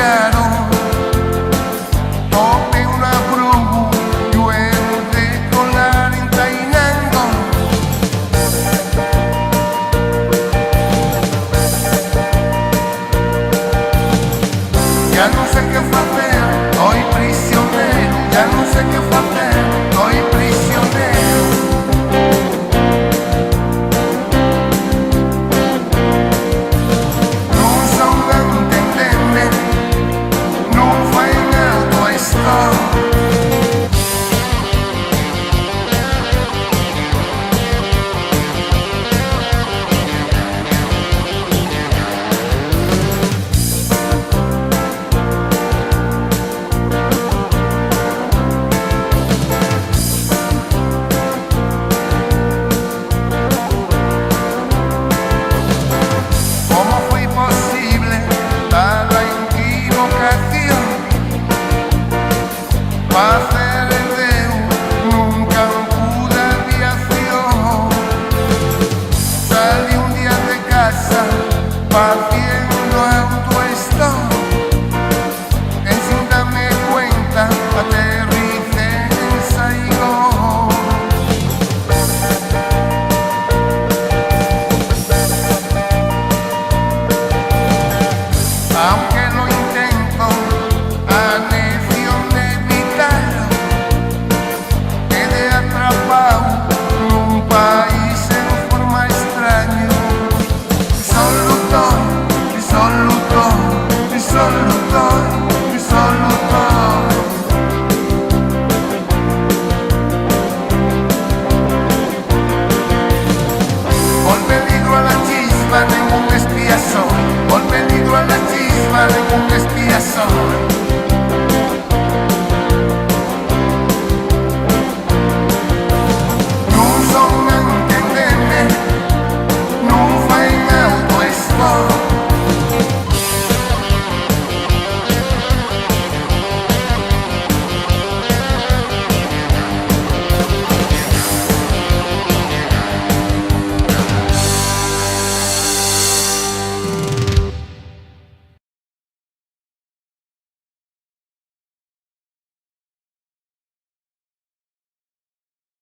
cambiaron. Tomé una bruma, llueve de colar en Tainango. Ya no sé qué hacer, estoy prisionero. Ya no sé qué hacer, estoy prisionero. Non son a entenderme, non fai nada esto. ¿Cómo fue posible tal equivocación? Pa' hacer el Déu nunca pude aviación. Salí un día de casa haciendo autostop. Sin darme cuenta aterricé en Saigón. Aunque lo intento, anecio de evitarlo, quedé atrapado en un país en forma extraño. Y solo estoy